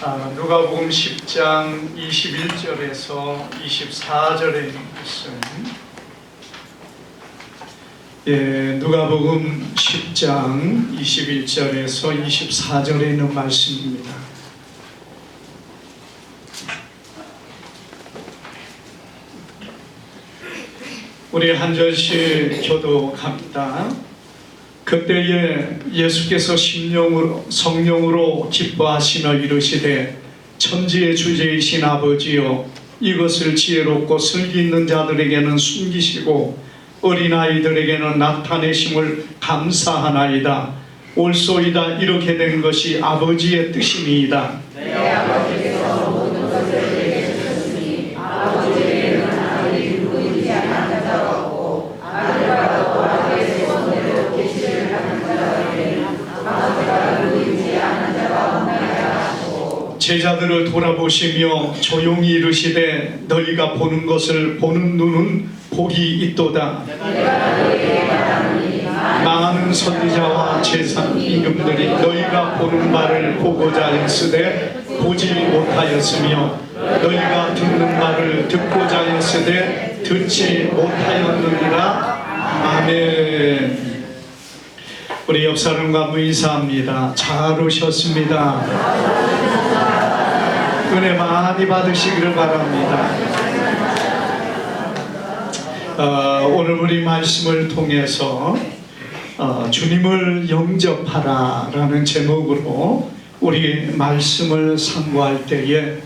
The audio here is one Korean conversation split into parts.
누가복음 10장 21절에서 24절에 있는 말씀. 누가복음 10장 21절에서 24절에 있는 말씀입니다. 우리 한 절씩 교독합니다. 그때에 예수께서 성령으로 기뻐하시며 이르시되 천지의 주제이신 아버지여, 이것을 지혜롭고 슬기 있는 자들에게는 숨기시고 어린아이들에게는 나타내심을 감사하나이다. 옳소이다. 이렇게 된 것이 아버지의 뜻이니이다. 내 아버지께서 모든 것을 내게 주셨으니 아버지에게는 아들이 누구인지 아는 자가 없고 아들과 또 아들의 소원대로 계시를 하는 자에게 아버지가 누구인지 아는 자가 없나이다 하시고, 제자들을 돌아보시며 조용히 이르시되 너희가 보는 것을 보는 눈은 복이 있도다. 내가 너희에게 말하노니 많은 선지자와 제사 임금들이 너희가 보는 바를 보고자 했으되 보지 못하였으며 너희가 듣는 바를 듣고자 했으되 듣지 못하였느니라. 아멘. 우리 옆 사람과 인사합니다. 잘 오셨습니다. 은혜 많이 받으시기를 바랍니다. 오늘 우리 말씀을 통해서 주님을 영접하라 라는 제목으로 우리 말씀을 상고할 때에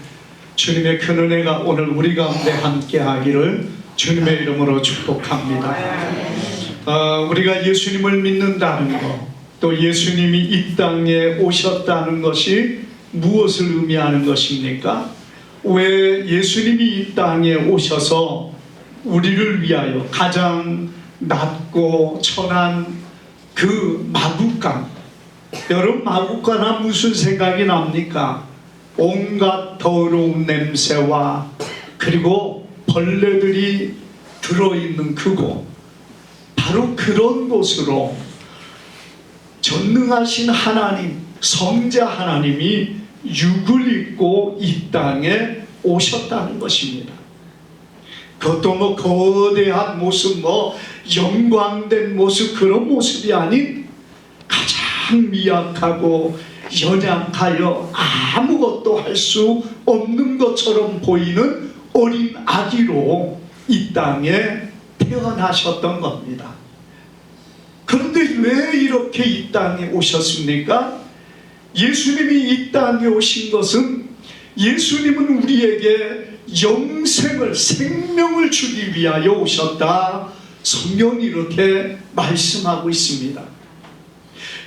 주님의 큰 은혜가 오늘 우리 가운데 함께 하기를 주님의 이름으로 축복합니다. 우리가 예수님을 믿는다는 것, 또 예수님이 이 땅에 오셨다는 것이 무엇을 의미하는 것입니까? 왜 예수님이 이 땅에 오셔서 우리를 위하여 가장 낮고 천한 그 마구간, 여러분 마구간은 무슨 생각이 납니까? 온갖 더러운 냄새와 그리고 벌레들이 들어있는 그곳, 바로 그런 곳으로 전능하신 하나님, 성자 하나님이 육을 입고 이 땅에 오셨다는 것입니다. 그것도 뭐 거대한 모습, 뭐 영광된 모습, 그런 모습이 아닌 가장 미약하고 연약하여 아무것도 할 수 없는 것처럼 보이는 어린 아기로 이 땅에 태어나셨던 겁니다. 그런데 왜 이렇게 이 땅에 오셨습니까? 예수님이 이 땅에 오신 것은 예수님은 우리에게 영생을, 생명을 주기 위하여 오셨다. 성경이 이렇게 말씀하고 있습니다.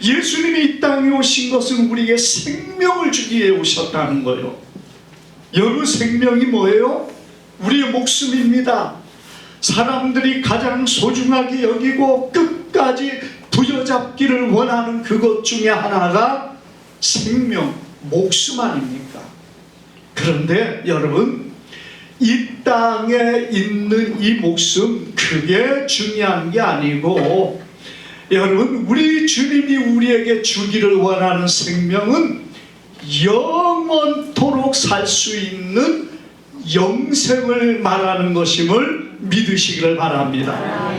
예수님이 이 땅에 오신 것은 우리에게 생명을 주기 위해 오셨다는 거예요. 여러분, 생명이 뭐예요? 우리의 목숨입니다. 사람들이 가장 소중하게 여기고 끝까지 부여잡기를 원하는 그것 중에 하나가 생명, 목숨 아닙니까? 그런데 여러분, 이 땅에 있는 이 목숨, 그게 중요한 게 아니고, 여러분, 우리 주님이 우리에게 주기를 원하는 생명은 영원토록 살 수 있는 영생을 말하는 것임을 믿으시기를 바랍니다.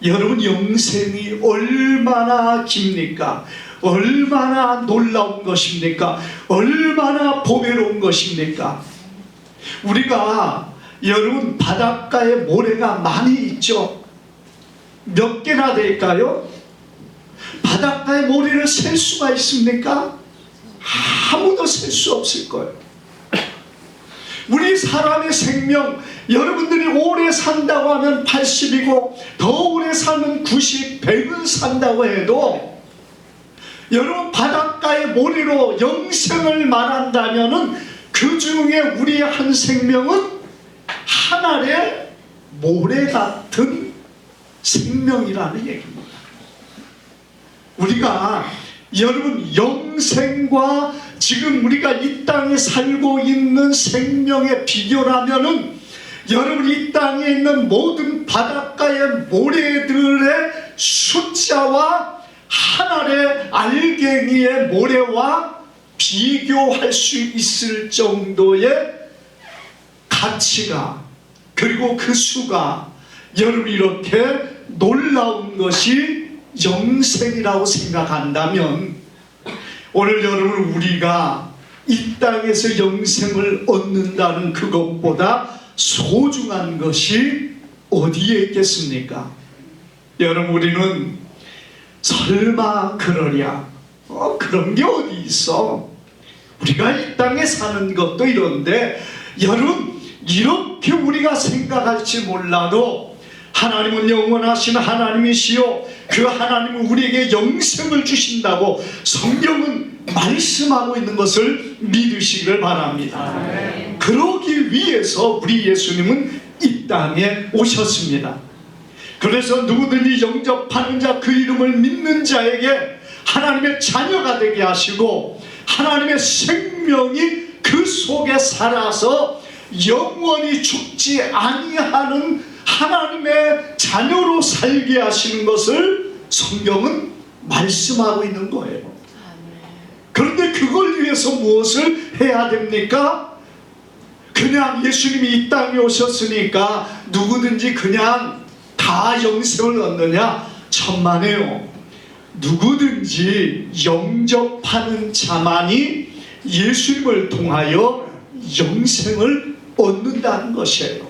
여러분, 영생이 얼마나 깁니까? 얼마나 놀라운 것입니까? 얼마나 보배로운 것입니까? 우리가, 여러분, 바닷가에 모래가 많이 있죠? 몇 개나 될까요? 바닷가에 모래를 셀 수가 있습니까? 아무도 셀 수 없을 거예요. 우리 사람의 생명, 여러분들이 오래 산다고 하면 80이고 더 오래 사면 90, 100은 산다고 해도, 여러분, 바닷가의 모래로 영생을 말한다면은 그 중에 우리의 한 생명은 하늘의 모래 같은 생명이라는 얘기입니다. 우리가, 여러분, 영생과 지금 우리가 이 땅에 살고 있는 생명의 비교라면은, 여러분, 이 땅에 있는 모든 바닷가의 모래들의 숫자와 하늘의 알갱이의 모래와 비교할 수 있을 정도의 가치가, 그리고 그 수가 여러분 이렇게 놀라운 것이 영생이라고 생각한다면, 오늘 여러분 우리가 이 땅에서 영생을 얻는다는 그것보다 소중한 것이 어디에 있겠습니까? 여러분, 우리는 설마 그러랴, 그런 게 어디 있어? 우리가 이 땅에 사는 것도 이런데, 여러분 이렇게 우리가 생각할지 몰라도 하나님은 영원하신 하나님이시요 그 하나님은 우리에게 영생을 주신다고 성경은 말씀하고 있는 것을 믿으시기를 바랍니다. 그러기 위해서 우리 예수님은 이 땅에 오셨습니다. 그래서 누구든지 영접하는 자, 그 이름을 믿는 자에게 하나님의 자녀가 되게 하시고 하나님의 생명이 그 속에 살아서 영원히 죽지 아니하는 하나님의 자녀로 살게 하시는 것을 성경은 말씀하고 있는 거예요. 그런데 그걸 위해서 무엇을 해야 됩니까? 그냥 예수님이 이 땅에 오셨으니까 누구든지 그냥 다 영생을 얻느냐? 천만에요. 누구든지 영접하는 자만이 예수님을 통하여 영생을 얻는다는 것이에요.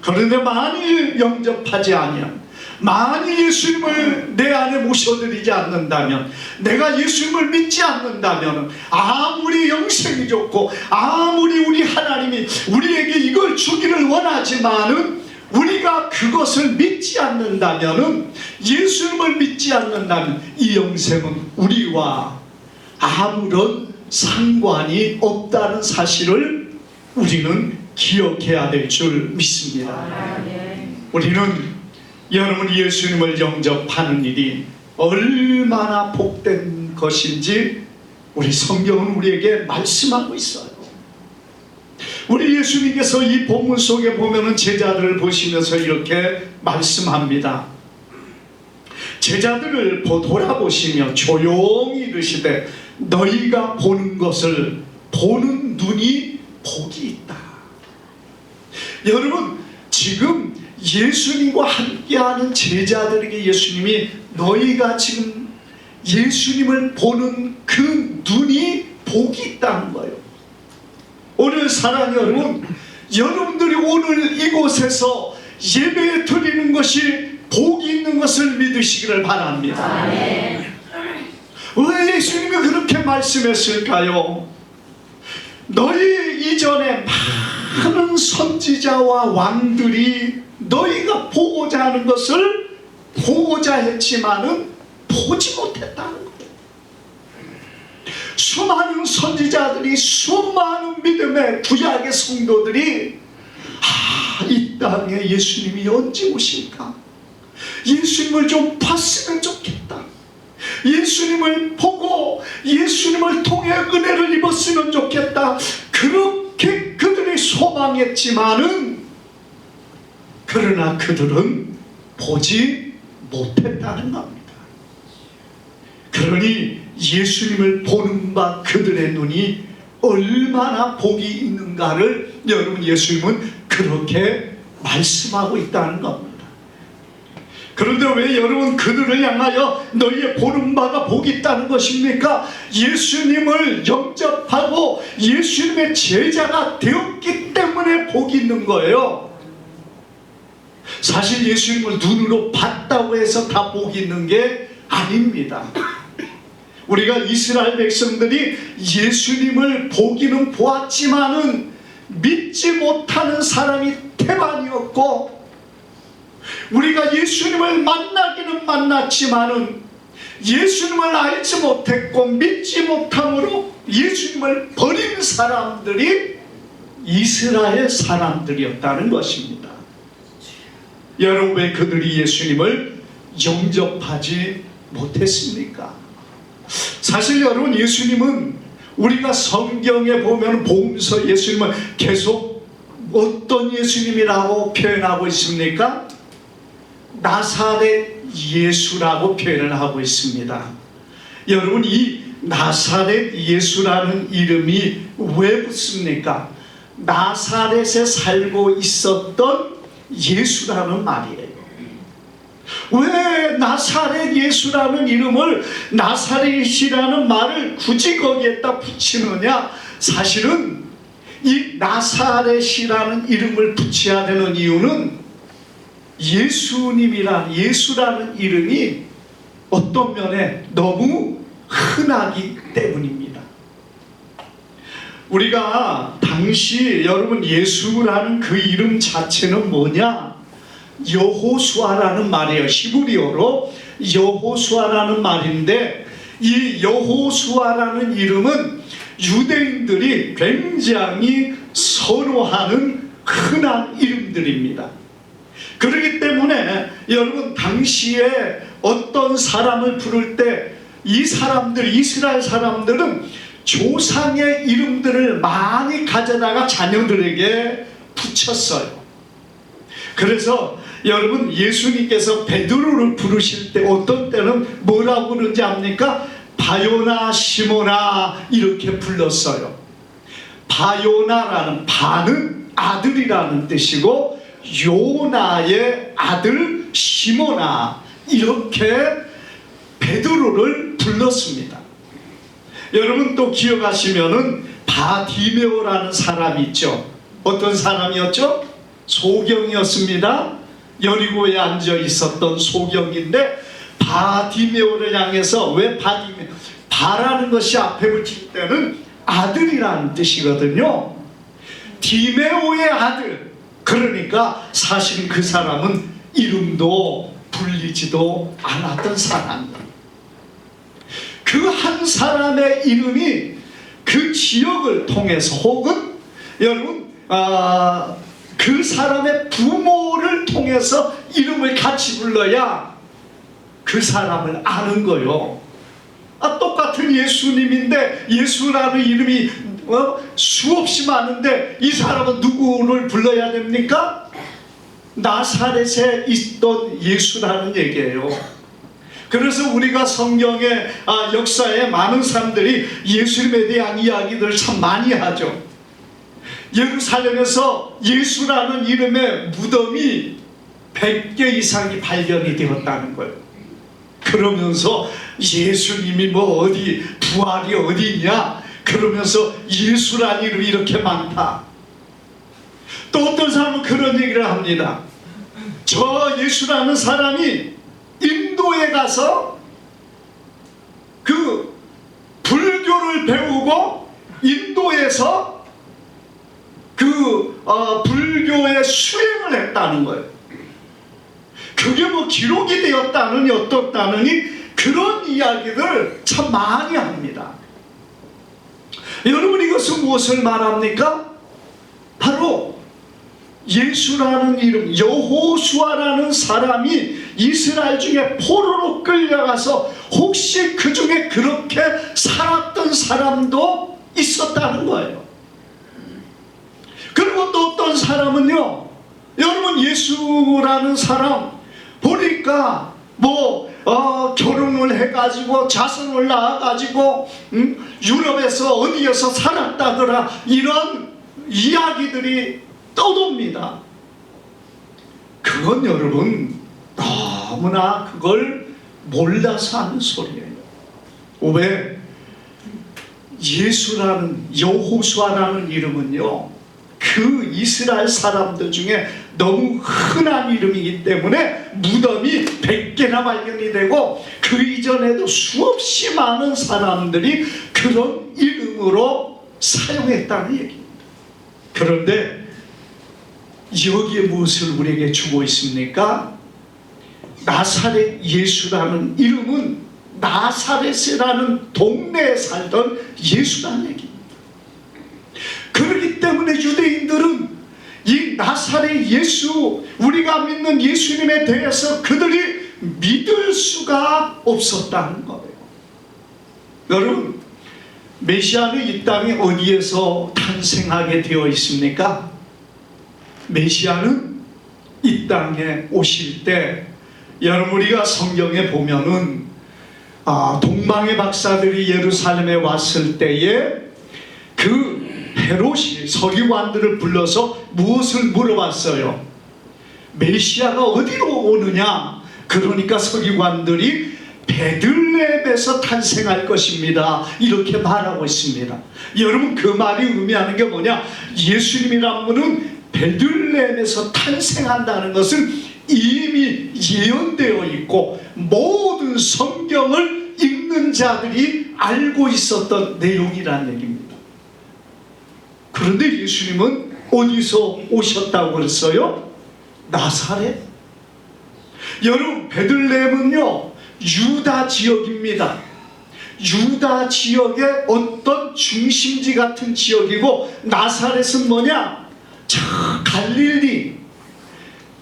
그런데 만일 영접하지 아니하면, 만일 예수님을 내 안에 모셔드리지 않는다면, 내가 예수님을 믿지 않는다면, 아무리 영생이 좋고 아무리 우리 하나님이 우리에게 이걸 주기를 원하지만은 우리가 그것을 믿지 않는다면, 예수님을 믿지 않는다면 이 영생은 우리와 아무런 상관이 없다는 사실을 우리는 기억해야 될 줄 믿습니다. 우리는 여러분 예수님을 영접하는 일이 얼마나 복된 것인지 우리 성경은 우리에게 말씀하고 있어요. 우리 예수님께서 이 본문 속에 보면은 제자들을 보시면서 이렇게 말씀합니다. 제자들을 돌아보시며 조용히 이르시되 너희가 보는 것을 보는 눈이 복이 있다. 여러분, 지금 예수님과 함께하는 제자들에게 예수님이 너희가 지금 예수님을 보는 그 눈이 복이 있다는 거예요. 오늘 사랑하는 여러분, 여러분들이 오늘 이곳에서 예배 드리는 것이 복이 있는 것을 믿으시기를 바랍니다. 왜 예수님이 그렇게 말씀했을까요? 너희 이전에 많은 선지자와 왕들이 너희가 보고자 하는 것을 보고자 했지만은 보지 못했다는 거예요. 수많은 선지자들이, 수많은 믿음의 구약의 성도들이 이 땅에 예수님이 언제 오실까? 예수님을 좀 봤으면 좋겠다. 예수님을 보고 예수님을 통해 은혜를 입었으면 좋겠다. 그렇게 그들이 소망했지만은, 그러나 그들은 보지 못했다는 겁니다. 그러니 예수님을 보는 바 그들의 눈이 얼마나 복이 있는가를 여러분 예수님은 그렇게 말씀하고 있다는 겁니다. 그런데 왜 여러분 그들을 향하여 너희의 보는 바가 복이 있다는 것입니까? 예수님을 영접하고 예수님의 제자가 되었기 때문에 복이 있는 거예요. 사실 예수님을 눈으로 봤다고 해서 다 복이 있는 게 아닙니다. 우리가 이스라엘 백성들이 예수님을 보기는 보았지만은 믿지 못하는 사람이 태반이었고, 우리가 예수님을 만나기는 만났지만은 예수님을 알지 못했고 믿지 못함으로 예수님을 버린 사람들이 이스라엘 사람들이었다는 것입니다. 여러분, 왜 그들이 예수님을 영접하지 못했습니까? 사실 여러분, 예수님은 우리가 성경에 보면 복음서 예수님은 계속 어떤 예수님이라고 표현하고 있습니까? 나사렛 예수라고 표현을 하고 있습니다. 여러분, 이 나사렛 예수라는 이름이 왜 붙습니까? 나사렛에 살고 있었던 예수라는 말이에요. 왜 나사렛 예수라는 이름을, 나사렛이라는 말을 굳이 거기에다 붙이느냐? 사실은 이 나사렛이라는 이름을 붙여야 되는 이유는 예수라는 이름이 어떤 면에 너무 흔하기 때문입니다. 우리가 당시 여러분 예수라는 그 이름 자체는 뭐냐? 여호수아라는 말이에요. 히브리어로 여호수아라는 말인데, 이 여호수아라는 이름은 유대인들이 굉장히 선호하는 흔한 이름들입니다. 그렇기 때문에 여러분 당시에 어떤 사람을 부를 때 이 사람들, 이스라엘 사람들은 조상의 이름들을 많이 가져다가 자녀들에게 붙였어요. 그래서 여러분 예수님께서 베드로를 부르실 때 어떤 때는 뭐라고 부르는지 압니까? 바요나 시모나 이렇게 불렀어요. 바요나라는, 바는 아들이라는 뜻이고 요나의 아들 시모나, 이렇게 베드로를 불렀습니다. 여러분 또 기억하시면은 바디메오라는 사람이 있죠. 어떤 사람이었죠? 소경이었습니다. 여리고에 앉아 있었던 소경인데, 바디메오를 향해서, 왜 바디메오? 바라는 것이 앞에 붙일 때는 아들이라는 뜻이거든요. 디메오의 아들. 그러니까 사실 그 사람은 이름도 불리지도 않았던 사람이에요. 그 한 사람의 이름이 그 지역을 통해서, 혹은 여러분 그 사람의 부모를 통해서 이름을 같이 불러야 그 사람을 아는 거요. 똑같은 예수님인데 예수라는 이름이 수없이 많은데 이 사람은 누구를 불러야 됩니까? 나사렛에 있던 예수라는 얘기예요. 그래서 우리가 성경의 역사에 많은 사람들이 예수님에 대한 이야기들을 참 많이 하죠. 예루살렘에서 예수라는 이름의 무덤이 100개 이상이 발견이 되었다는 거예요. 그러면서 예수님이 뭐 어디 부활이 어디 있냐, 그러면서 예수라는 이름이 이렇게 많다. 또 어떤 사람은 그런 얘기를 합니다. 저 예수라는 사람이 인도에 가서 그 불교를 배우고 인도에서 그 불교의 수행을 했다는 거예요. 그게 뭐 기록이 되었다느니 어떻다느니 그런 이야기들 참 많이 합니다. 여러분 이것은 무엇을 말합니까? 바로 예수라는 이름, 여호수아라는 사람이 이스라엘 중에 포로로 끌려가서 혹시 그 중에 그렇게 살았던 사람도 있었다는 거예요. 그리고 또 어떤 사람은요, 여러분 예수라는 사람 보니까 뭐 결혼을 해가지고 자손을 낳아가지고 유럽에서 어디에서 살았다더라, 이런 이야기들이 떠돕니다. 그건 여러분 너무나 그걸 몰라서 하는 소리예요. 왜? 예수라는, 여호수아라는 이름은요, 그 이스라엘 사람들 중에 너무 흔한 이름이기 때문에 무덤이 100개나 발견이 되고 그 이전에도 수없이 많은 사람들이 그런 이름으로 사용했다는 얘기입니다. 그런데 여기에 무엇을 우리에게 주고 있습니까? 나사렛 예수라는 이름은 나사렛이라는 동네에 살던 예수라는 얘기입니다. 그렇기 때문에 유대인들은 이 나사렛 예수, 우리가 믿는 예수님에 대해서 그들이 믿을 수가 없었다는 거예요. 여러분, 메시아는 이 땅에 어디에서 탄생하게 되어 있습니까? 메시아는 이 땅에 오실 때, 여러분 우리가 성경에 보면은 동방의 박사들이 예루살렘에 왔을 때에 그 헤롯이 서기관들을 불러서 무엇을 물어봤어요? 메시아가 어디로 오느냐? 그러니까 서기관들이 베들레헴에서 탄생할 것입니다, 이렇게 말하고 있습니다. 여러분, 그 말이 의미하는 게 뭐냐? 예수님이란 분은 베들레헴에서 탄생한다는 것은 이미 예언되어 있고 모든 성경을 읽는 자들이 알고 있었던 내용이라는 얘기입니다. 그런데 예수님은 어디서 오셨다고 그랬어요? 나사렛. 여러분, 베들레헴은요 유다 지역입니다. 유다 지역의 어떤 중심지 같은 지역이고, 나사렛은 뭐냐? 저 갈릴리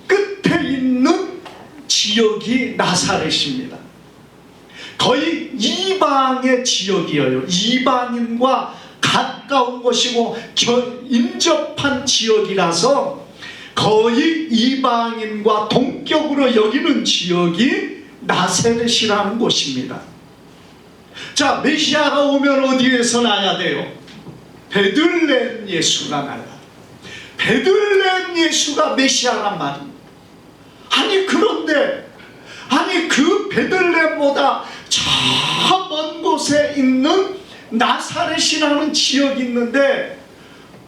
끝에 있는 지역이 나사렛입니다. 거의 이방의 지역이에요. 이방인과 가까운 곳이고 인접한 지역이라서 거의 이방인과 동격으로 여기는 지역이 나사렛이라는 곳입니다. 자, 메시아가 오면 어디에서 나야 돼요? 베들레헴 예수가 나야 돼요. 베들레헴 예수가 메시아란 말입니다. 아니, 그런데 그 베들레헴보다 저 먼 곳에 있는 나사렛이라는 지역이 있는데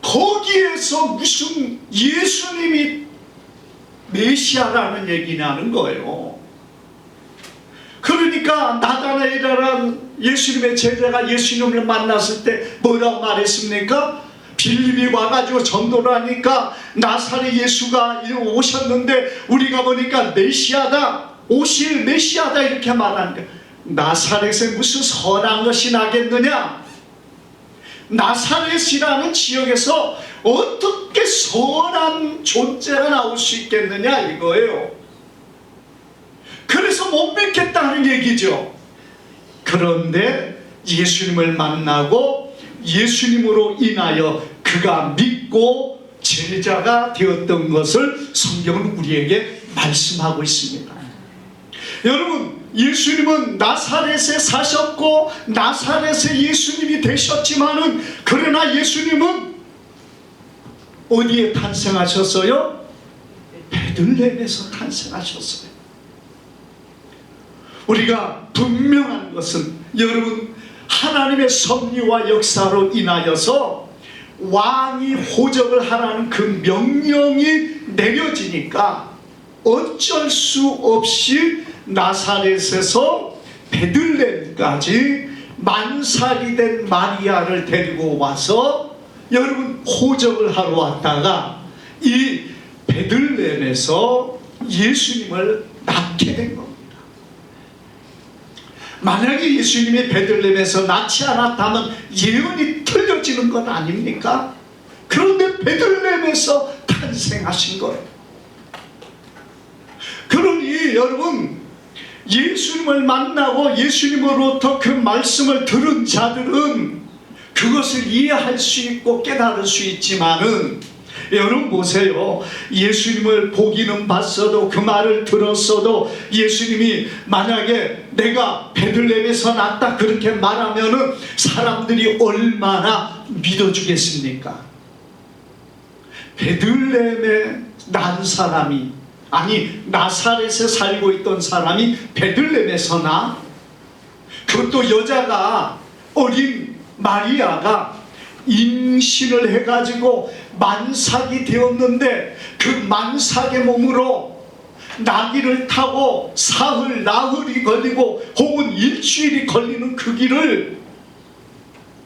거기에서 무슨 예수님이 메시아라는 얘기냐는 거예요. 그러니까 나다나엘이라는 예수님의 제자가 예수님을 만났을 때 뭐라고 말했습니까? 빌립이 와가지고 전도를 하니까 나사렛 예수가 오셨는데 우리가 보니까 메시아다, 오실 메시아다, 이렇게 말하는 거예요. 나사렛에 무슨 선한 것이 나겠느냐? 나사렛이라는 지역에서 어떻게 선한 존재가 나올 수 있겠느냐, 이거예요. 그래서 못 믿겠다는 얘기죠. 그런데 예수님을 만나고 예수님으로 인하여 그가 믿고 제자가 되었던 것을 성경은 우리에게 말씀하고 있습니다. 여러분, 예수님은 나사렛에 사셨고 나사렛에 예수님이 되셨지만은, 그러나 예수님은 어디에 탄생하셨어요? 베들레헴에서 탄생하셨어요. 우리가 분명한 것은, 여러분, 하나님의 섭리와 역사로 인하여서 왕이 호적을 하라는 그 명령이 내려지니까 어쩔 수 없이 나사렛에서 베들레헴까지 만삭이 된 마리아를 데리고 와서 여러분 호적을 하러 왔다가 이 베들레헴에서 예수님을 낳게 된 겁니다. 만약에 예수님이 베들레헴에서 낳지 않았다면 예언이 틀려지는 것 아닙니까? 그런데 베들레헴에서 탄생하신 거예요. 그러니 여러분, 예수님을 만나고 예수님으로부터 그 말씀을 들은 자들은 그것을 이해할 수 있고 깨달을 수 있지만은, 여러분 보세요. 예수님을 보기는 봤어도, 그 말을 들었어도, 예수님이 만약에 내가 베들레헴에서 났다 그렇게 말하면은 사람들이 얼마나 믿어주겠습니까? 베들레헴에 난 사람이, 아니 나사렛에 살고 있던 사람이 베들레헴에서 나? 그것도 여자가, 어린 마리아가 임신을 해가지고 만삭이 되었는데 그 만삭의 몸으로 나귀를 타고 사흘 나흘이 걸리고 혹은 일주일이 걸리는 그 길을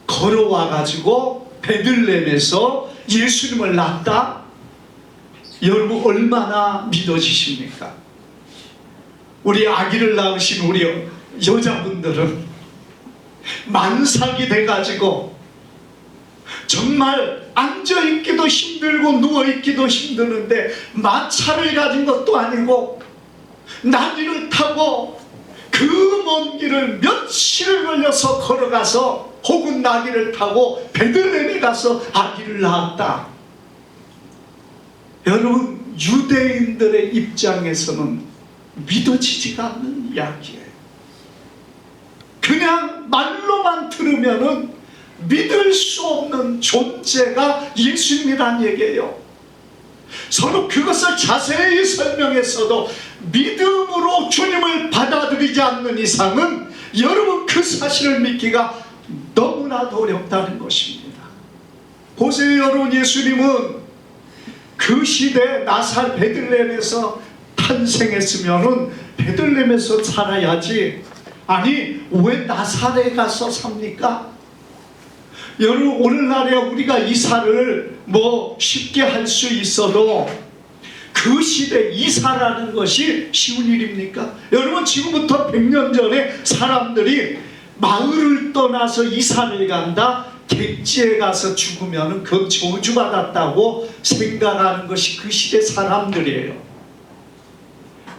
걸어와 가지고 베들레헴에서 예수님을 낳았다? 여러분 얼마나 믿어지십니까? 우리 아기를 낳으신 우리 여자분들은 만삭이 돼가지고 정말 앉아있기도 힘들고 누워있기도 힘드는데 마차를 가진 것도 아니고 나귀를 타고 그 먼 길을 며칠을 걸려서 걸어가서 혹은 나귀를 타고 베들레헴에 가서 아기를 낳았다. 여러분, 유대인들의 입장에서는 믿어지지가 않는 이야기예요. 그냥 말로만 들으면은 믿을 수 없는 존재가 예수님이란 얘기예요. 서로 그것을 자세히 설명했어도 믿음으로 주님을 받아들이지 않는 이상은 여러분 그 사실을 믿기가 너무나도 어렵다는 것입니다. 보세요, 여러분. 예수님은 그 시대 나사렛 베들레헴에서 탄생했으면은 베들레헴에서 살아야지, 아니 왜 나사렛에 가서 삽니까? 여러분, 오늘날에 우리가 이사를 뭐 쉽게 할 수 있어도 그 시대 이사라는 것이 쉬운 일입니까? 여러분, 지금부터 100년 전에 사람들이 마을을 떠나서 이사를 간다, 객지에 가서 죽으면 그 저주받았다고 생각하는 것이 그 시대 사람들이에요.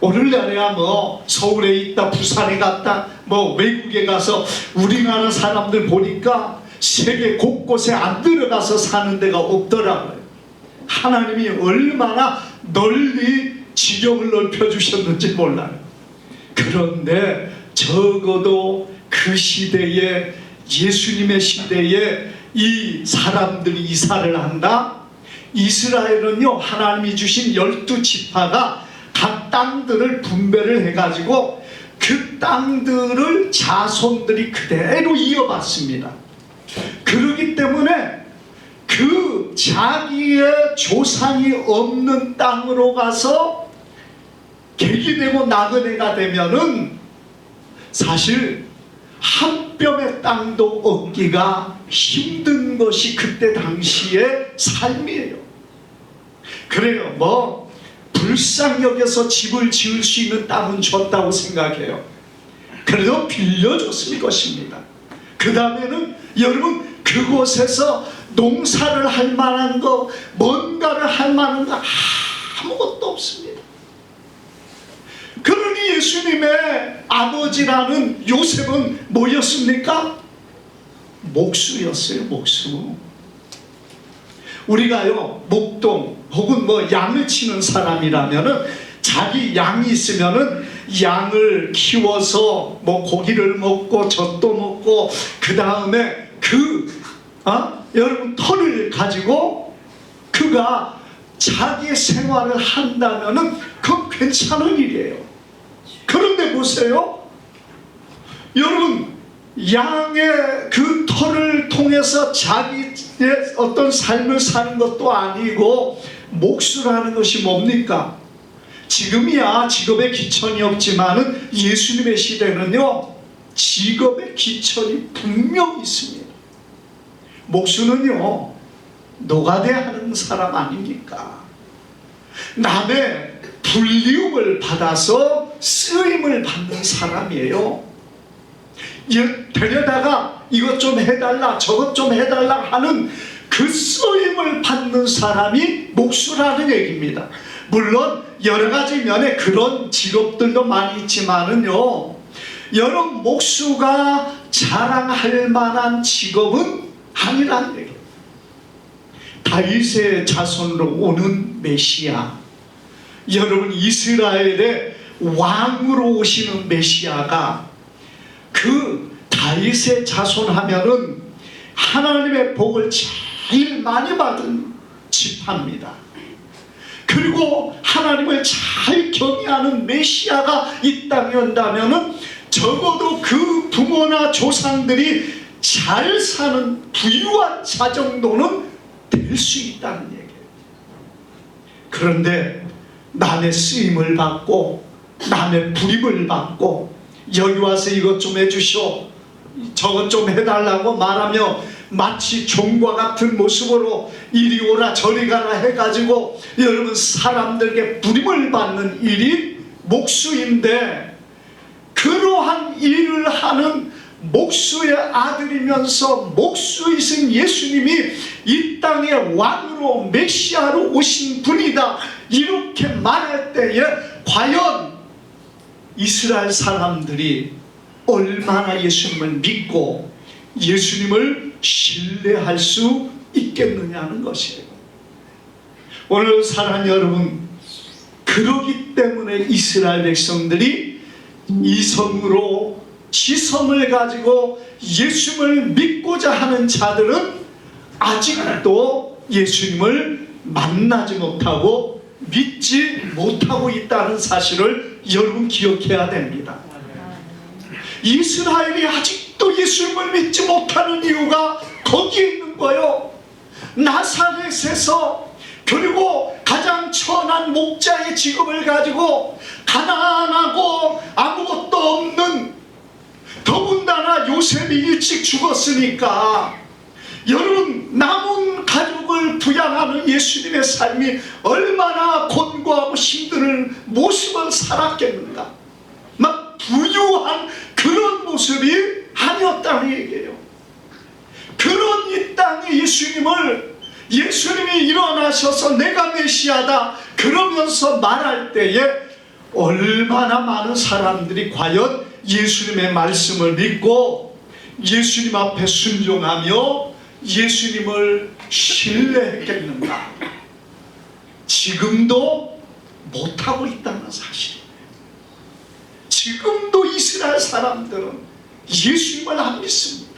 오늘날에야 뭐 서울에 있다, 부산에 갔다, 뭐 외국에 가서 우리나라 사람들 보니까 세계 곳곳에 안 들어가서 사는 데가 없더라고요. 하나님이 얼마나 널리 지경을 넓혀주셨는지 몰라요. 그런데 적어도 그 시대에, 예수님의 시대에 이 사람들이 이사를 한다. 이스라엘은요, 하나님이 주신 12지파가 각 땅들을 분배를 해가지고 그 땅들을 자손들이 그대로 이어받습니다. 그렇기 때문에 그 자기의 조상이 없는 땅으로 가서 객이 되고 나그네가 되면은 사실 한 뼘의 땅도 얻기가 힘든 것이 그때 당시의 삶이에요. 그래요, 뭐 불쌍히 여겨서 집을 지을 수 있는 땅은 줬다고 생각해요. 그래도 빌려줬을 것입니다. 그 다음에는 여러분, 그곳에서 농사를 할 만한 거, 뭔가를 할 만한 거 아무것도 없습니다. 그러니 예수님의 아버지라는 요셉은 뭐였습니까? 목수였어요. 목수. 우리가요, 목동 혹은 뭐 양을 치는 사람이라면은 자기 양이 있으면은 양을 키워서 뭐 고기를 먹고 젖도 먹고 그 다음에 여러분 털을 가지고 그가 자기의 생활을 한다면은 그건 괜찮은 일이에요. 그런데 보세요, 여러분, 양의 그 털을 통해서 자기의 어떤 삶을 사는 것도 아니고 목수라는 것이 뭡니까? 지금이야 직업의 기천이 없지만은 예수님의 시대는요, 직업의 기천이 분명히 있습니다. 목수는요, 노가다 하는 사람 아닙니까? 남의 불리움을 받아서 쓰임을 받는 사람이에요. 데려다가 이것 좀 해달라, 저것 좀 해달라 하는 그 쓰임을 받는 사람이 목수라는 얘기입니다. 물론 여러 가지 면에 그런 직업들도 많이 있지만은요, 여러분, 목수가 자랑할 만한 직업은 아니란 얘기예요. 다윗의 자손으로 오는 메시아, 여러분, 이스라엘의 왕으로 오시는 메시아가 그 다윗의 자손 하면은 하나님의 복을 제일 많이 받은 지파입니다. 그리고 하나님을 잘 경외하는 메시아가 이 땅에 온다면은 적어도 그 부모나 조상들이 잘 사는 부유한 자 정도는 될 수 있다는 얘기예요. 그런데 남의 쓰임을 받고 남의 부림을 받고 여기 와서 이것 좀 해주시오, 저것 좀 해달라고 말하며 마치 종과 같은 모습으로 이리 오라 저리 가라 해가지고 여러분 사람들에게 부림을 받는 일이 목수인데, 그러한 일을 하는 목수의 아들이면서 목수이신 예수님이 이 땅의 왕으로 메시아로 오신 분이다 이렇게 말할 때에 과연 이스라엘 사람들이 얼마나 예수님을 믿고 예수님을 신뢰할 수 있겠느냐는 것이에요. 오늘 사랑하는 여러분, 그러기 때문에 이스라엘 백성들이 이성으로 지성을 가지고 예수님을 믿고자 하는 자들은 아직도 예수님을 만나지 못하고 믿지 못하고 있다는 사실을 여러분 기억해야 됩니다. 이스라엘이 아직도 예수님을 믿지 못하는 이유가 거기에 있는 거예요. 나사렛에서, 그리고 가장 천한 목자의 직업을 가지고 가난하고 아무것도 없는, 더군다나 요셉이 일찍 죽었으니까 여러분 남은 가족을 부양하는 예수님의 삶이 얼마나 곤고하고 힘든 모습을 살았겠는가. 막 부유한 그런 모습이 아니었다는 얘기예요. 그런 이 땅에 예수님이 일어나셔서 내가 메시아다 그러면서 말할 때에 얼마나 많은 사람들이 과연 예수님의 말씀을 믿고 예수님 앞에 순종하며 예수님을 신뢰했겠는가. 지금도 못하고 있다는 사실이에요. 지금도 이스라엘 사람들은 예수님을 안 믿습니다.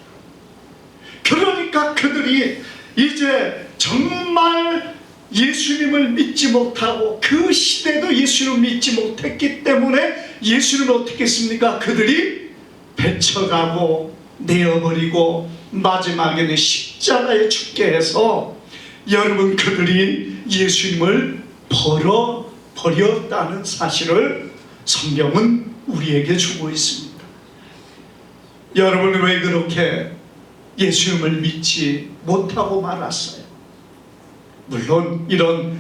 그러니까 그들이 이제 정말 예수님을 믿지 못하고 그 시대도 예수님을 믿지 못했기 때문에 예수님은 어떻게 했습니까? 그들이 배쳐가고 내어버리고 마지막에는 십자가에 죽게 해서 여러분 그들이 예수님을 버렸다는 사실을 성경은 우리에게 주고 있습니다. 여러분은 왜 그렇게 예수님을 믿지 못하고 말았어요? 물론 이런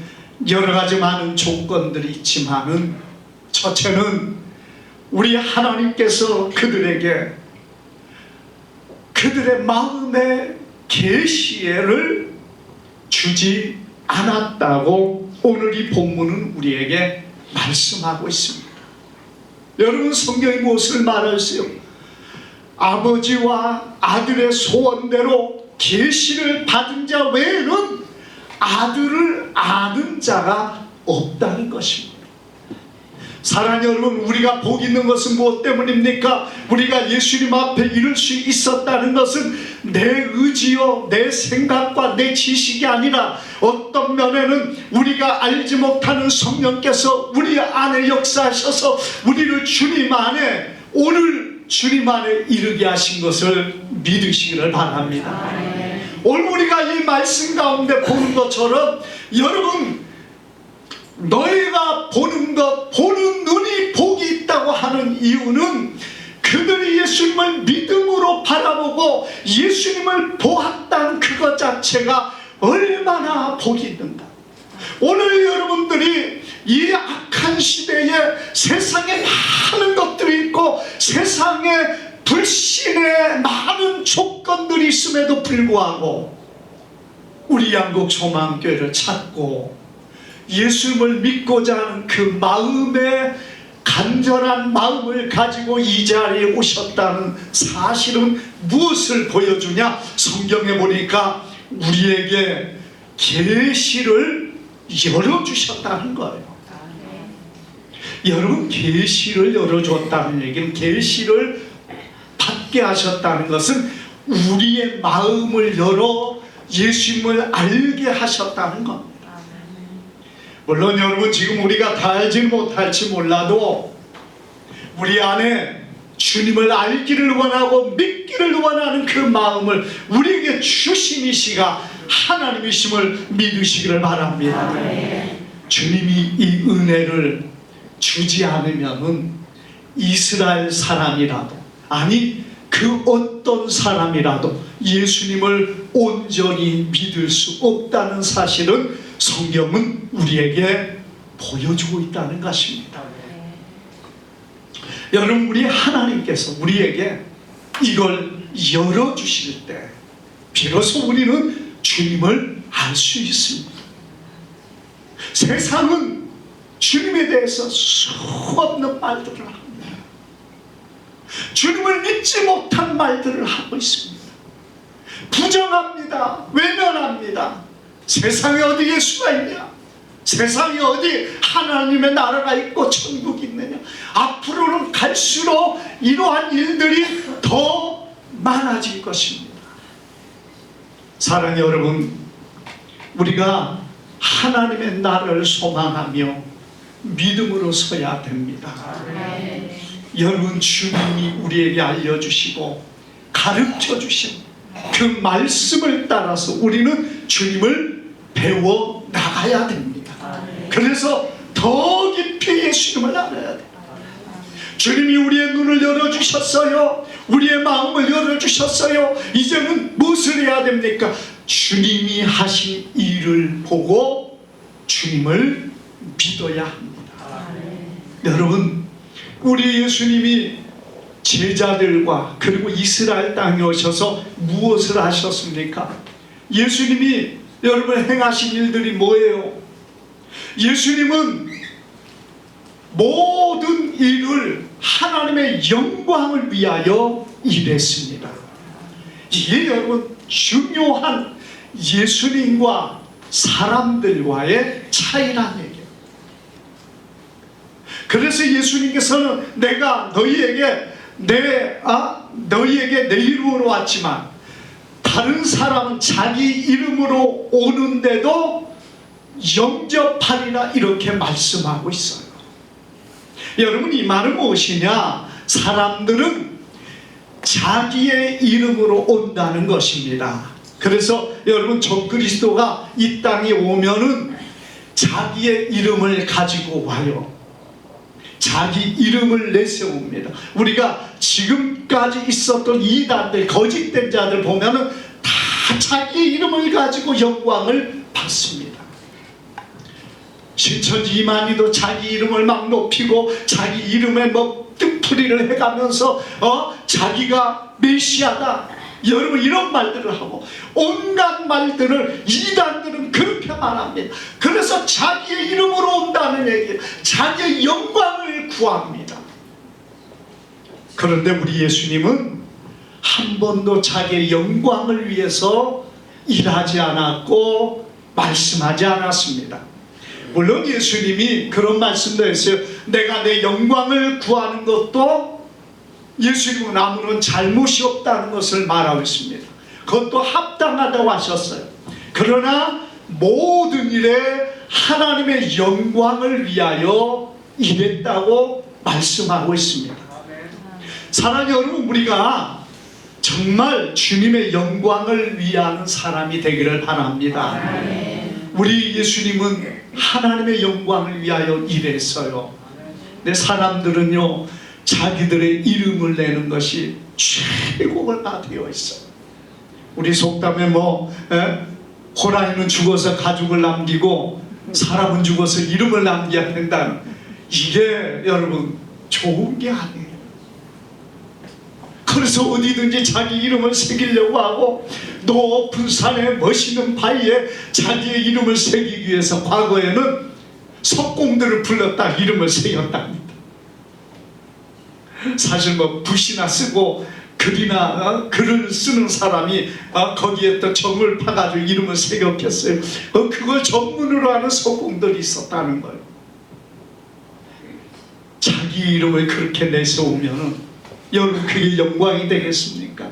여러 가지 많은 조건들이 있지만은 첫째는 우리 하나님께서 그들에게 그들의 마음의 계시를 주지 않았다고 오늘 이 본문은 우리에게 말씀하고 있습니다. 여러분 성경이 무엇을 말했어요? 아버지와 아들의 소원대로 계시를 받은 자 외에는 아들을 아는 자가 없다는 것입니다. 사랑하는 여러분, 우리가 복 있는 것은 무엇 때문입니까? 우리가 예수님 앞에 이룰 수 있었다는 것은 내 의지요, 내 생각과 내 지식이 아니라 어떤 면에는 우리가 알지 못하는 성령께서 우리 안에 역사하셔서 우리를 주님 안에, 오늘 주님 안에 이르게 하신 것을 믿으시기를 바랍니다. 오늘 우리가 이 말씀 가운데 보는 것처럼 여러분, 너희가 보는 것, 보는 눈이 복이 있다고 하는 이유는 그들이 예수님을 믿음으로 바라보고 예수님을 보았다는 그것 자체가 얼마나 복이 있는가. 오늘 여러분들이 이 악한 시대에 세상에 많은 것들이 있고 세상에 불신의 많은 조건들이 있음에도 불구하고 우리 양국 소망교회를 찾고 예수님을 믿고자 하는 그 마음에 간절한 마음을 가지고 이 자리에 오셨다는 사실은 무엇을 보여주냐? 성경에 보니까 우리에게 계시를 열어주셨다는 거예요. 여러분, 계시를 열어줬다는 얘기는, 계시를 받게 하셨다는 것은 우리의 마음을 열어 예수님을 알게 하셨다는 겁니다. 물론 여러분, 지금 우리가 다 알지 못할지 몰라도 우리 안에 주님을 알기를 원하고 믿기를 원하는 그 마음을 우리에게 주신 이 시가 하나님이심을 믿으시기를 바랍니다. 주님이 이 은혜를 주지 않으면은 이스라엘 사람이라도, 아니 그 어떤 사람이라도 예수님을 온전히 믿을 수 없다는 사실은 성경은 우리에게 보여주고 있다는 것입니다. 여러분, 우리 하나님께서 우리에게 이걸 열어주실 때 비로소 우리는 주님을 알 수 있습니다. 세상은 주님에 대해서 수없는 말들을 합니다. 주님을 믿지 못한 말들을 하고 있습니다. 부정합니다. 외면합니다. 세상에 어디 예수가 있냐? 세상에 어디 하나님의 나라가 있고 천국이 있느냐. 앞으로는 갈수록 이러한 일들이 더 많아질 것입니다. 사랑하는 여러분, 우리가 하나님의 나라를 소망하며 믿음으로 서야 됩니다. 여러분, 주님이 우리에게 알려주시고 가르쳐주신 그 말씀을 따라서 우리는 주님을 배워 나가야 됩니다. 그래서 더 깊이 예수님을 알아야 돼요. 주님이 우리의 눈을 열어주셨어요. 우리의 마음을 열어주셨어요. 이제는 무엇을 해야 됩니까? 주님이 하신 일을 보고 주님을 믿어야 합니다. 여러분, 우리 예수님이 제자들과 그리고 이스라엘 땅에 오셔서 무엇을 하셨습니까? 예수님이 여러분 행하신 일들이 뭐예요? 예수님은 모든 일을 하나님의 영광을 위하여 일했습니다. 이게 여러분 중요한 예수님과 사람들과의 차이란 얘기예요. 그래서 예수님께서는 내가 너희에게 내 이름으로 왔지만 다른 사람은 자기 이름으로 오는데도 영접하리라 이렇게 말씀하고 있어요. 여러분, 이 말은 무엇이냐? 사람들은 자기의 이름으로 온다는 것입니다. 그래서 여러분, 적그리스도가 이 땅에 오면은 자기의 이름을 가지고 와요. 자기 이름을 내세웁니다. 우리가 지금까지 있었던 이단들, 거짓된 자들 보면은 다 자기 이름을 가지고 영광을 받습니다. 신천지 이만희도 자기 이름을 막 높이고 자기 이름에 뭐 뜻풀이를 해가면서 자기가 메시아다, 여러분 이런 말들을 하고 온갖 말들을 이단들은 그렇게 말합니다. 그래서 자기의 이름으로 온다는 얘기예요. 자기의 영광을 구합니다. 그런데 우리 예수님은 한 번도 자기의 영광을 위해서 일하지 않았고 말씀하지 않았습니다. 물론 예수님이 그런 말씀도 했어요. 내가 내 영광을 구하는 것도 예수님은 아무런 잘못이 없다는 것을 말하고 있습니다. 그것도 합당하다고 하셨어요. 그러나 모든 일에 하나님의 영광을 위하여 일했다고 말씀하고 있습니다. 사랑하는 여러분, 우리가 정말 주님의 영광을 위하는 사람이 되기를 바랍니다. 우리 예수님은 하나님의 영광을 위하여 일했어요. 근데 사람들은요, 자기들의 이름을 내는 것이 최고가 되어 있어요. 우리 속담에 호랑이는 죽어서 가죽을 남기고 사람은 죽어서 이름을 남겨야 된다는, 이게 여러분 좋은 게 아니에요. 그래서 어디든지 자기 이름을 새기려고 하고 높은 산에 멋있는 바위에 자기의 이름을 새기기 위해서 과거에는 석공들을 불렀다 이름을 새겼답니다. 사실 붓이나 쓰고 글이나 글을 쓰는 사람이 거기에 또 점을 파가지고 이름을 새겼겠어요. 그걸 전문으로 하는 석공들이 있었다는 거예요. 자기 이름을 그렇게 내세우면은 여러분 그게 영광이 되겠습니까?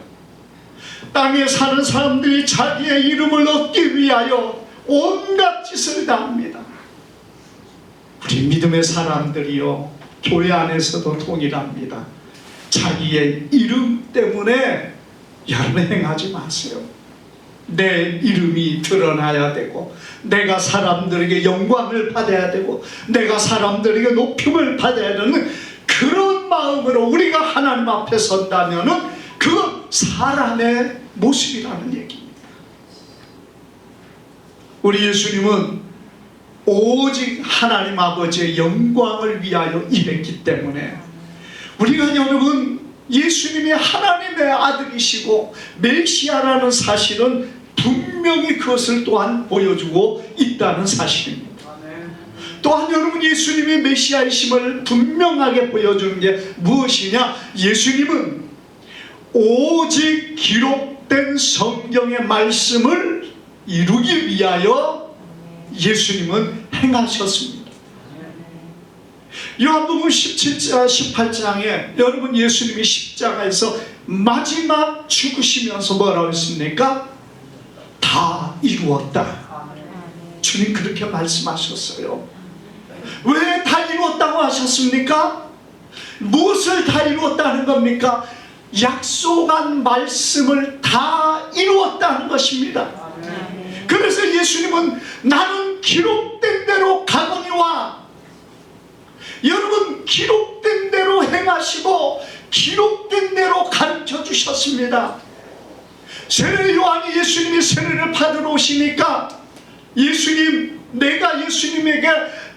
땅에 사는 사람들이 자기의 이름을 얻기 위하여 온갖 짓을 다 합니다. 우리 믿음의 사람들이요, 교회 안에서도 동일합니다. 자기의 이름 때문에 여러분 행하지 마세요. 내 이름이 드러나야 되고 내가 사람들에게 영광을 받아야 되고 내가 사람들에게 높임을 받아야 되는 그런 마음으로 우리가 하나님 앞에 선다면은 그건 사람의 모습이라는 얘기입니다. 우리 예수님은 오직 하나님 아버지의 영광을 위하여 일했기 때문에 우리가 여러분 예수님이 하나님의 아들이시고 메시아라는 사실은 분명히 그것을 또한 보여주고 있다는 사실입니다. 또한 여러분 예수님이 메시아이심을 분명하게 보여주는 게 무엇이냐? 예수님은 오직 기록된 성경의 말씀을 이루기 위하여 예수님은 행하셨습니다. 요한복음 18장에 여러분 예수님이 십자가에서 마지막 죽으시면서 뭐라고 했습니까? 다 이루었다. 주님 그렇게 말씀하셨어요. 왜 다 이루었다고 하셨습니까? 무엇을 다 이루었다는 겁니까? 약속한 말씀을 다 이루었다는 것입니다. 그래서 예수님은 나는 기록된 대로 가거니와, 여러분 기록된 대로 행하시고 기록된 대로 가르쳐 주셨습니다. 세례 요한이 예수님이 세례를 받으러 오시니까 예수님, 내가 예수님에게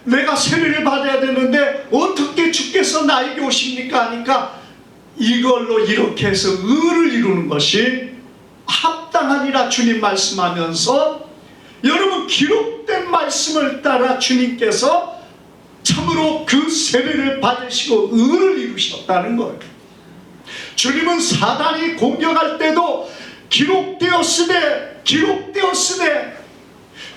내가 세례를 받아야 되는데 어떻게 주께서 나에게 오십니까 하니까 이걸로 이렇게 해서 의를 이루는 것이 합당하니라 주님 말씀하면서, 여러분 기록된 말씀을 따라 주님께서 참으로 그 세례를 받으시고 의를 이루셨다는 거예요. 주님은 사단이 공격할 때도 기록되었으되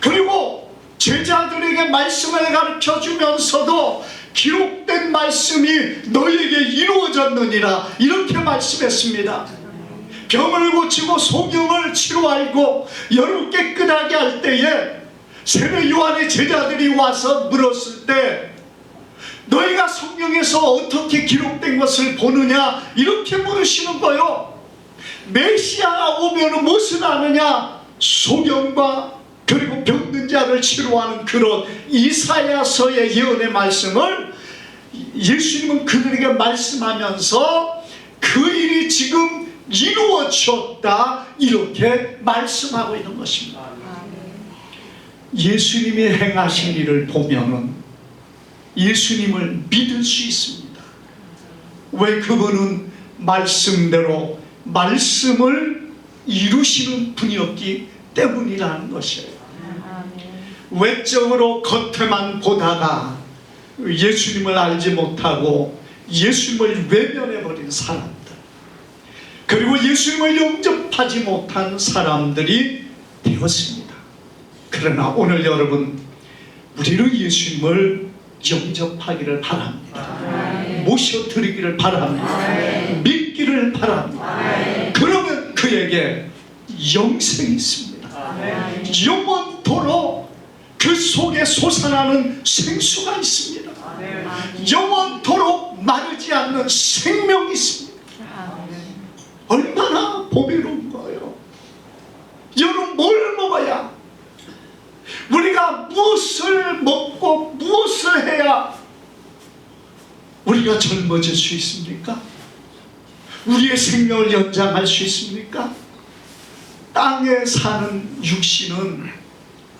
그리고 제자들에게 말씀을 가르쳐 주면서도 기록된 말씀이 너희에게 이루어졌느니라 이렇게 말씀했습니다. 병을 고치고 소경을 치료하고 여러분 깨끗하게 할 때에 세례 요한의 제자들이 와서 물었을 때 너희가 성경에서 어떻게 기록된 것을 보느냐 이렇게 물으시는 거요. 메시아가 오면 무엇을 하느냐? 소경과 그리고 병든 자를 치료하는 그런 이사야서의 예언의 말씀을 예수님은 그들에게 말씀하면서 그 일이 지금 이루어졌다 이렇게 말씀하고 있는 것입니다. 예수님이 행하신 일을 보면은 예수님을 믿을 수 있습니다. 왜? 그분은 말씀대로 말씀을 이루시는 분이었기 때문이라는 것이에요. 외적으로 겉에만 보다가 예수님을 알지 못하고 예수님을 외면해버린 사람들, 그리고 예수님을 영접하지 못한 사람들이 되었습니다. 그러나 오늘 여러분, 우리는 예수님을 영접하기를 바랍니다. 모셔드리기를 바랍니다. 믿기를 바랍니다. 그러면 그에게 영생이 있습니다. 영원토록 그 속에 솟아나는 생수가 있습니다. 영원토록 마르지 않는 생명이 있습니다. 얼마나 보배로운 거예요. 여러분, 뭘 먹어야, 우리가 무엇을 먹고 무엇을 해야 우리가 젊어질 수 있습니까? 우리의 생명을 연장할 수 있습니까? 땅에 사는 육신은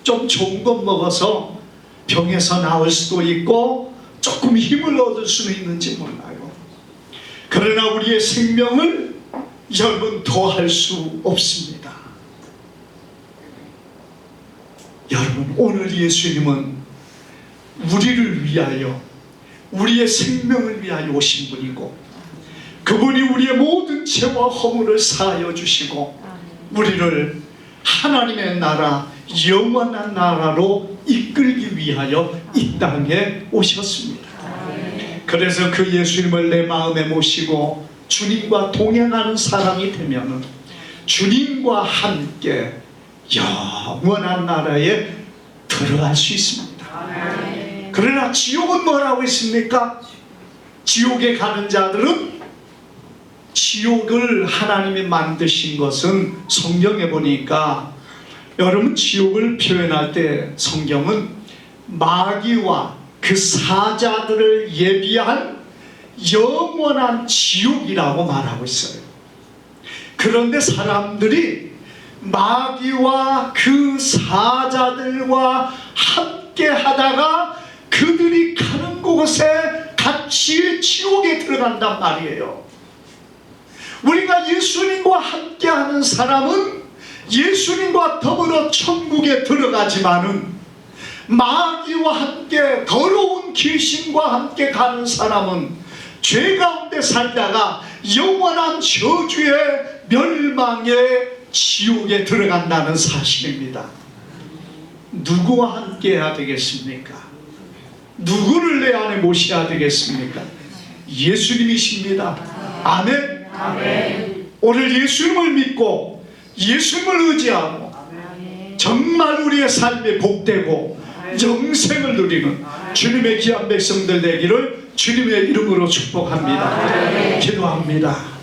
좀 좋은 것 먹어서 병에서 나을 수도 있고 조금 힘을 얻을 수는 있는지 몰라요. 그러나 우리의 생명을 여러분 더할 수 없습니다. 여러분, 오늘 예수님은 우리를 위하여, 우리의 생명을 위하여 오신 분이고, 그분이 우리의 모든 죄와 허물을 사하여 주시고 우리를 하나님의 나라, 영원한 나라로 이끌기 위하여 이 땅에 오셨습니다. 그래서 그 예수님을 내 마음에 모시고 주님과 동행하는 사람이 되면 주님과 함께 영원한 나라에 들어갈 수 있습니다. 그러나 지옥은 뭐라고 했습니까? 지옥에 가는 자들은, 지옥을 하나님이 만드신 것은 성경에 보니까, 여러분 지옥을 표현할 때 성경은 마귀와 그 사자들을 예비한 영원한 지옥이라고 말하고 있어요. 그런데 사람들이 마귀와 그 사자들과 함께 하다가 그들이 가는 곳에 같이 지옥에 들어간단 말이에요. 우리가 예수님과 함께하는 사람은 예수님과 더불어 천국에 들어가지만은, 마귀와 함께 더러운 귀신과 함께 가는 사람은 죄 가운데 살다가 영원한 저주의 멸망의 지옥에 들어간다는 사실입니다. 누구와 함께 해야 되겠습니까? 누구를 내 안에 모셔야 되겠습니까? 예수님이십니다. 아멘. 오늘 예수님을 믿고 예수님을 의지하고 정말 우리의 삶이 복되고 영생을 누리는 주님의 귀한 백성들 되기를 주님의 이름으로 축복합니다. 기도합니다.